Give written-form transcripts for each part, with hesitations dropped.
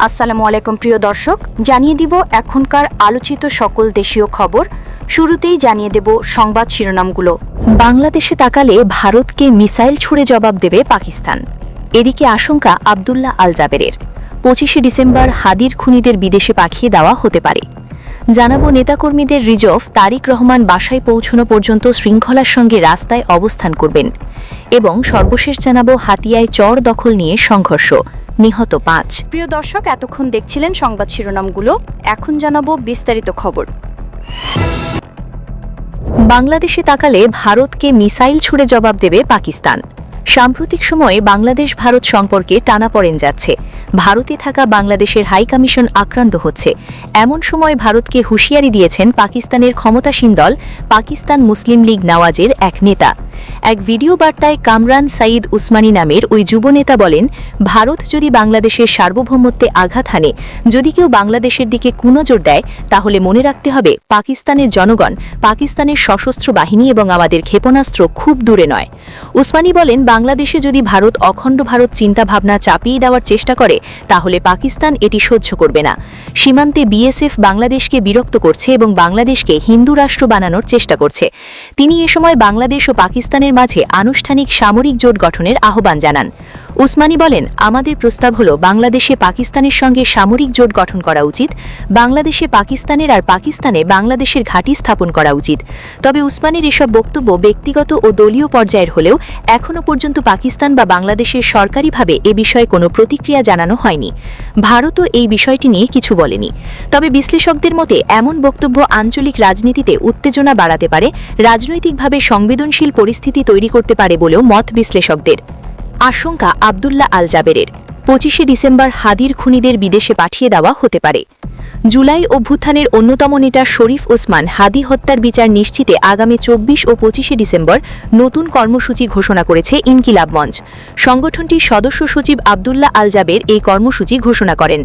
আসসালামু আলাইকুম প্রিয় দর্শক, জানিয়ে দিব এখনকার আলোচিত সকল দেশীয় খবর। শুরুতেই জানিয়ে দেব সংবাদ শিরোনামগুলো। বাংলাদেশে তাকালে ভারতকে মিসাইল ছুড়ে জবাব দেবে পাকিস্তান। এদিকে আশঙ্কা আব্দুল্লাহ আল জাবেরের। 25শে ডিসেম্বর হাদির খুনিদের বিদেশে পাঠিয়ে দেওয়া হতে পারে। জানাবো নেতাকর্মীদের রিজার্ভ তারিক রহমান বাসায় পৌঁছানো পর্যন্ত শৃঙ্খলার সঙ্গে রাস্তায় অবস্থান করবেন। এবং সর্বশেষ জানাবো হাতিয়ায় চর দখল নিয়ে সংঘর্ষ, নিহত 5। প্রিয় দর্শক, এতক্ষণ দেখছিলেন সংবাদ শিরোনামগুলো, এখন জানাবো বিস্তারিত খবর। বাংলাদেশে তাকালে ভারতকে মিসাইল ছুড়ে জবাব দেবে পাকিস্তান। সাম্প্রতিক সময়ে বাংলাদেশ ভারত সম্পর্কে টানাপড়েন যাচ্ছে। ভারতে থাকা বাংলাদেশের হাইকমিশন আক্রান্ত হচ্ছে। এমন সময় ভারতকে হুঁশিয়ারি দিয়েছেন পাকিস্তানের ক্ষমতাসীন দল পাকিস্তান মুসলিম লীগ নওয়াজের এক নেতা। এক ভিডিও বার্তায় কামরান সাঈদ উসমানী নামের ওই যুবনেতা বলেন, ভারত যদি বাংলাদেশের সার্বভৌমত্বে আঘাত হানে, যদি কেউ বাংলাদেশের দিকে কুনজর দেয়, তাহলে মনে রাখতে হবে পাকিস্তানের জনগণ, পাকিস্তানের সশস্ত্র বাহিনী এবং আমাদের ক্ষেপণাস্ত্র খুব দূরে নয়। উসমানী বলেন, বাংলাদেশে যদি ভারত অখণ্ড ভারত চিন্তাভাবনা চাপিয়ে দেওয়ার চেষ্টা করে, তাহলে পাকিস্তান এটি সহ্য করবে না। সীমান্তে বিএসএফ বাংলাদেশকে বিরক্ত করছে এবং বাংলাদেশকে হিন্দু রাষ্ট্র বানানোর চেষ্টা করছে। তিনি এ সময় বাংলাদেশ ও পাকিস্তানের মাঝে আনুষ্ঠানিক সামরিক জোট গঠনের আহ্বান জানান। উসমানী বলেন, আমাদের প্রস্তাব হল বাংলাদেশে পাকিস্তানের সঙ্গে সামরিক জোট গঠন করা উচিত, বাংলাদেশে পাকিস্তানের আর পাকিস্তানে বাংলাদেশের ঘাঁটি স্থাপন করা উচিত। তবে উসমানীর এসব বক্তব্য ব্যক্তিগত ও দলীয় পর্যায়ের হলেও এখনও পর্যন্ত পাকিস্তান বা বাংলাদেশের সরকারিভাবে এ বিষয়ে কোনো প্রতিক্রিয়া জানানো হয়নি। ভারতও এই বিষয়টি নিয়ে কিছু বলেনি। তবে বিশ্লেষকদের মতে এমন বক্তব্য আঞ্চলিক রাজনীতিতে উত্তেজনা বাড়াতে পারে, রাজনৈতিকভাবে সংবেদনশীল পরিস্থিতি তৈরি করতে পারে বলেও মত বিশ্লেষকদের। আশঙ্কা আব্দুল্লাহ আল জাবেরের। 25শে ডিসেম্বর হাদির খুনিদের বিদেশে পাঠিয়ে দেওয়া হতে পারে। জুলাই অভ্যুত্থানের অন্যতম নেতা শরীফ ওসমান হাদি হত্যার বিচার নিশ্চিতে আগামী 24 ও 25শে ডিসেম্বর নতুন কর্মসূচি ঘোষণা করেছে ইনকিলাব মঞ্চ। সংগঠনটির সদস্য সচিব আব্দুল্লাহ আল জাবের এই কর্মসূচি ঘোষণা করেন।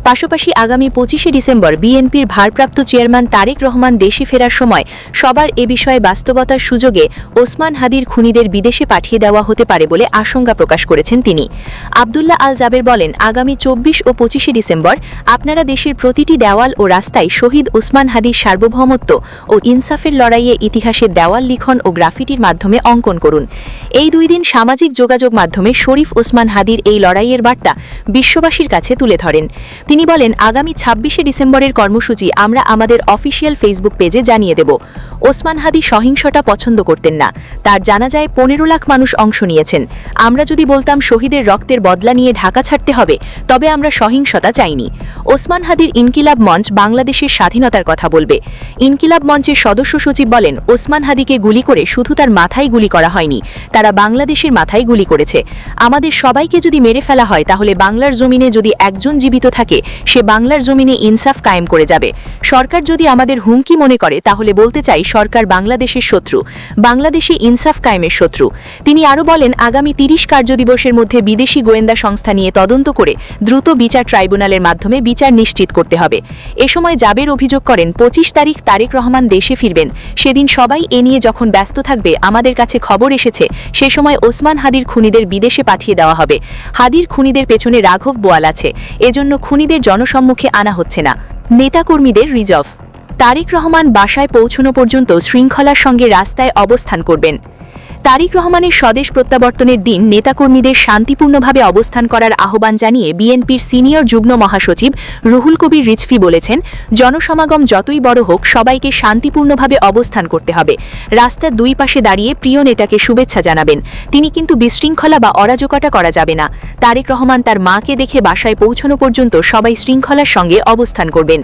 পাশাপাশি আগামী 25শে ডিসেম্বর বিএনপির ভারপ্রাপ্ত চেয়ারম্যান তারেক রহমান দেশে ফেরার সময় সবার এ বিষয়ে বাস্তবতার সুযোগে ওসমান হাদির খুনিদের বিদেশে পাঠিয়ে দেওয়া হতে পারে বলে আশঙ্কা প্রকাশ করেছেন তিনি। আব্দুল্লাহ আল জাবের বলেন, আগামী 24 ও 25শে ডিসেম্বর আপনারা দেশের প্রতিটি দেওয়াল ও রাস্তায় শহীদ ওসমান হাদির সার্বভৌমত্ব ও ইনসাফের লড়াইয়ে ইতিহাসের দেওয়াল লিখন ও গ্রাফিটির মাধ্যমে অঙ্কন করুন। এই 2 দিন সামাজিক যোগাযোগ মাধ্যমে শরীফ ওসমান হাদির এই লড়াইয়ের বার্তা বিশ্ববাসীর কাছে তুলে ধরেন। তিনি বলেন, আগামী 26শে ডিসেম্বরের কর্মসূচি আমরা আমাদের অফিসিয়াল ফেসবুক পেজে জানিয়ে দেব। ওসমান হাদি সহিংসতা পছন্দ করতেন না। তার জানাজায় 15 লাখ মানুষ অংশ নিয়েছেন। আমরা যদি বলতাম শহীদের রক্তের বদলা নিয়ে ঢাকা ছাড়তে হবে, তবে আমরা সহিংসতা চাইনি। ওসমান হাদির ইনকিলাব মঞ্চ বাংলাদেশের স্বাধীনতার কথা বলবে। ইনকিলাব মঞ্চের সদস্য সচিব বলেন, ওসমান হাদিকে গুলি করে শুধু তার মাথায় গুলি করা হয়নি, তারা বাংলাদেশের মাথায় গুলি করেছে। আমাদের সবাইকে যদি মেরে ফেলা হয়, তাহলে বাংলার জমিনে যদি একজন জীবিত থাকে, সে বাংলার জমিনে ইনসাফ কায়েম করে যাবে। সরকার যদি আমাদের হুমকি মনে করে, তাহলে বলতে চাই সরকার বাংলাদেশের শত্রু, বাংলাদেশে ইনসাফ কায়েমের শত্রু। তিনি আরও বলেন, আগামী 30 কার্যদিবসের মধ্যে বিদেশি গোয়েন্দা সংস্থা নিয়ে তদন্ত করে দ্রুত বিচার ট্রাইব্যুনালের মাধ্যমে বিচার নিশ্চিত করতে হবে। এ সময় জাবের অভিযোগ করেন, 25 তারিখ তারেক রহমান দেশে ফিরবেন। সেদিন সবাই এ নিয়ে যখন ব্যস্ত থাকবে, আমাদের কাছে খবর এসেছে সে সময় ওসমান হাদির খুনিদের বিদেশে পাঠিয়ে দেওয়া হবে। হাদির খুনিদের পেছনে রাঘব বোয়াল আছে, এজন্য খুনিদের জনসম্মুখে আনা হচ্ছে না। নেতাকর্মীদের রিজার্ভ তারেক রহমান বাসায় পৌঁছানো পর্যন্ত শৃঙ্খলার সঙ্গে রাস্তায় অবস্থান করবেন। তারেক রহমানের স্বদেশ প্রত্যাবর্তনের দিন নেতাকর্মীদের শান্তিপূর্ণভাবে অবস্থান করার আহ্বান জানিয়ে বিএনপির সিনিয়র যুগ্ম মহাসচিব রুহুল কবির রিজভী বলেছেন, জনসমাগম যতই বড় হোক, সবাইকে শান্তিপূর্ণভাবে অবস্থান করতে হবে। রাস্তার 2 পাশে দাঁড়িয়ে প্রিয় নেতাকে শুভেচ্ছা জানাবেন, তিনি কিন্তু বিশৃঙ্খলা বা অরাজকতা করা যাবে না। তারেক রহমান তার মাকে দেখে বাসায় পৌঁছানো পর্যন্ত সবাই শৃঙ্খলার সঙ্গে অবস্থান করবেন।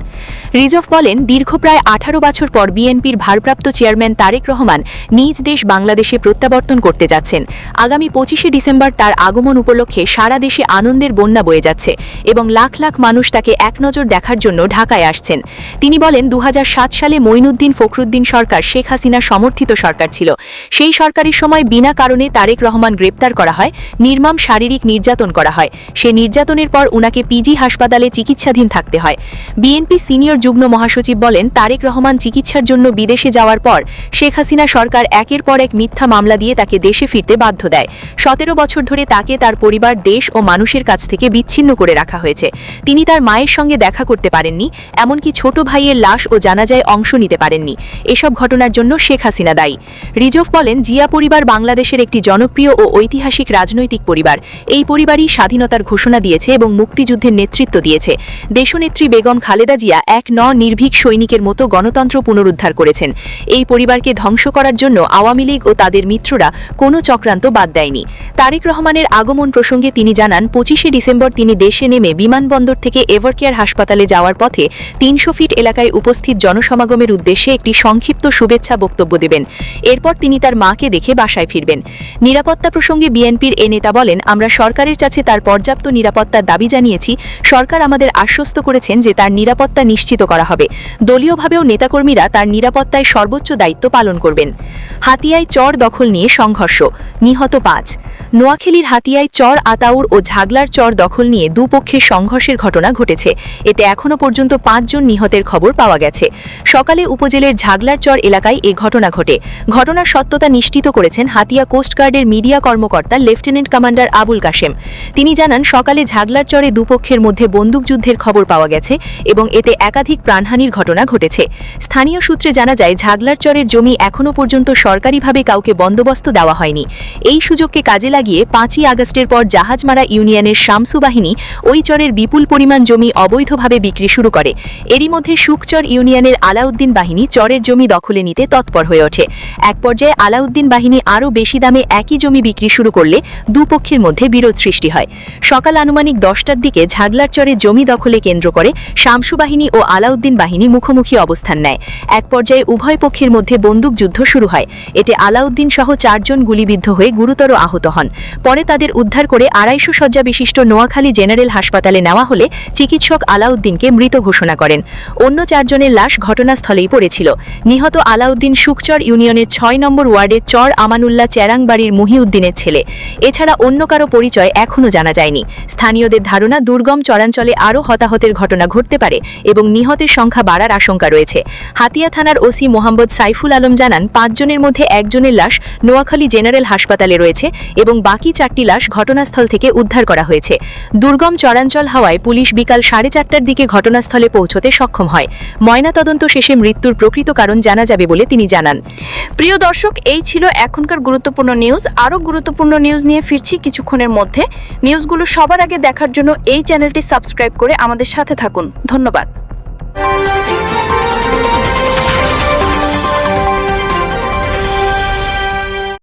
রিজভ বলেন, দীর্ঘ প্রায় 18 বছর পর বিএনপির ভারপ্রাপ্ত চেয়ারম্যান তারেক রহমান নিজ দেশ বাংলাদেশে প্রত্যাবর্তন করতে যাচ্ছেন। আগামী 25শে ডিসেম্বর তার আগমন উপলক্ষে সারা দেশে আনন্দের বন্যা বয়ে যাচ্ছে এবং লাখ লাখ মানুষ তাকে এক নজর দেখার জন্য ঢাকায় আসছেন। তিনি বলেন, 2007 সালে মঈনুদ্দিন ফখরুদ্দিন সরকার শেখ হাসিনা সমর্থিত সরকার ছিল। সেই সরকারের সময় বিনা কারণে তারেক রহমান গ্রেপ্তার করা হয়, নির্মম শারীরিক নির্যাতন করা হয়। সে নির্যাতনের পর উনাকে পিজি হাসপাতালে চিকিৎসাধীন থাকতে হয়। বিএনপি সিনিয়র যুগ্ম মহাসচিব বলেন, তারেক রহমান চিকিৎসার জন্য বিদেশে যাওয়ার পর শেখ হাসিনা সরকার একের পর এক মিথ্যা মামলা দিয়ে তাকে দেশে ফিরতে বাধ্য দেয়। 17 বছর ধরে তাকে তার পরিবার, দেশ ও মানুষের কাছ থেকে বিচ্ছিন্ন করে রাখা হয়েছে। তিনি তার মায়ের সঙ্গে দেখা করতে পারেননি, এমনকি ছোট ভাইয়ের লাশ ও জানাজায় অংশ নিতে পারেননি। এসব ঘটনার জন্য শেখ হাসিনা দায়ী। রিজভ বলেন, জিয়া পরিবার বাংলাদেশের একটি জনপ্রিয় ও ঐতিহাসিক রাজনৈতিক পরিবার। এই পরিবারই স্বাধীনতার ঘোষণা দিয়েছে এবং মুক্তিযুদ্ধের নেতৃত্ব দিয়েছে। দেশনেত্রী বেগম খালেদা জিয়া এক নির্ভীক সৈনিকের মতো গণতন্ত্র পুনরুদ্ধার করেছেন। এই পরিবারকে ধ্বংস করার জন্য আওয়ামী লীগ ও তাদের মিত্ররা কোনো চক্রান্ত বাদ দেয়নি। তারেক রহমানের আগমন প্রসঙ্গে তিনি জানান, 25শে ডিসেম্বর তিনি দেশে নেমে বিমানবন্দর থেকে এভারকেয়ার হাসপাতালে যাওয়ার পথে 300 ফিট এলাকায় উপস্থিত জনসমাগমের উদ্দেশ্যে একটি সংক্ষিপ্ত শুভেচ্ছা বক্তব্য দেবেন। এরপর তিনি তার মাকে দেখে বাসায় ফিরবেন। নিরাপত্তা প্রসঙ্গে বিএনপির এ নেতা বলেন, আমরা সরকারের কাছে তার পর্যাপ্ত নিরাপত্তার দাবি জানিয়েছি। সরকার আমাদের আশ্বস্ত করেছেন যে তার নিরাপত্তা নিশ্চিত করা হবে। দলীয়ভাবেও নেতাকর্মীরা তার নিরাপত্তায় সর্বোচ্চ দায়িত্ব পালন করবেন। হাতিয়ায় চর দখল নিয়ে সংঘর্ষ, নিহত 5। নোয়াখালীর হাতিয়ায় চর আতাউর ও ঝাগলার চর দখল নিয়ে দুপক্ষের সংঘর্ষের ঘটনা ঘটেছে। এতে এখনও পর্যন্ত 5 জন নিহতের খবর পাওয়া গেছে। সকালে উপজেলার ঝাগলার চর এলাকায় এ ঘটনা ঘটে। ঘটনার সত্যতা নিশ্চিত করেছেন হাতিয়া কোস্টগার্ডের মিডিয়া কর্মকর্তা লেফটেন্যান্ট কমান্ডার আবুল কাশেম। তিনি জানান, সকালে ঝাগলার চরে দুপক্ষের মধ্যে বন্দুকযুদ্ধের খবর পাওয়া গেছে এবং এতে একাধিক প্রাণহানির ঘটনা ঘটেছে। স্থানীয় সূত্রে জানা যায়, ঝাগলার চরের জমি এখনও পর্যন্ত সরকারিভাবে কাউকে বন্দোবস্ত দেওয়া হয়নি। এই সুযোগকে কাজে লাগিয়ে 5ই আগস্টের পর জাহাজমারা ইউনিয়নের শামসু বাহিনী ওই চরের বিপুল পরিমাণ জমি অবৈধভাবে বিক্রি শুরু করে। এরই মধ্যে সুকচর ইউনিয়নের আলাউদ্দিন বাহিনী চরের জমি দখলে নিতে তৎপর হয়ে ওঠে। এক পর্যায়ে আলাউদ্দিন বাহিনী আরও বেশি দামে একই জমি বিক্রি শুরু করলে দুপক্ষের মধ্যে বিরোধ সৃষ্টি হয়। সকাল আনুমানিক 10টার দিকে ঝাগলার চরে জমি দখলে কেন্দ্র করে শামসু বাহিনী ও আলাউদ্দিন বাহিনী মুখোমুখি অবস্থান নেয়। এক পর্যায়ে উভয় পক্ষের মধ্যে বন্দুকযুদ্ধ শুরু হয়। এতে আলাউদ্দিন সহ 4 জন গুলিবিদ্ধ হয়ে গুরুতর আহত হন। পরে তাদের উদ্ধার করে 250 শয্যা বিশিষ্ট নোয়াখালী জেনারেল হাসপাতালে নেওয়া হলে চিকিৎসক আলাউদ্দিনকে মৃত ঘোষণা করেন। অন্য 4 জনের লাশ ঘটনাস্থলেই পড়েছিল। নিহত আলাউদ্দিন সুকচর ইউনিয়নের 6 নম্বর ওয়ার্ডের চর আমানুল্লাহ চেরাংবাড়ির মুহিউদ্দিনের ছেলে। এছাড়া অন্য কারো পরিচয় এখনও জানা যায়নি। স্থানীয়দের ধারণা, দুর্গম চরাঞ্চলে আরও হতাহতের ঘটনা ঘটতে পারে এবং নিহতের সংখ্যা বাড়ার আশঙ্কা রয়েছে। হাতিয়া থানার ওসি মোহাম্মদ সাইফুল আলম জানান, 5 জনের মধ্যে 1 জনের লাশ নোয়াখালী জেনারেল হাসপাতালে রয়েছে এবং বাকি 4টি লাশ ঘটনাস্থল থেকে উদ্ধার করা হয়েছে। দুর্গম চরাঞ্চল হওয়ায় পুলিশ বিকাল 4:30টার দিকে ঘটনাস্থলে পৌঁছতে সক্ষম হয়। ময়নাতদন্ত শেষে মৃত্যুর প্রকৃত কারণ জানা যাবে বলে তিনি জানান। প্রিয় দর্শক, এই ছিল এখনকার গুরুত্বপূর্ণ নিউজ। আরও গুরুত্বপূর্ণ নিউজ নিয়ে ফিরছি কিছুক্ষণের মধ্যে। নিউজগুলো সবার আগে দেখার জন্য এই চ্যানেলটি সাবস্ক্রাইব করে আমাদের সাথে থাকুন। ধন্যবাদ।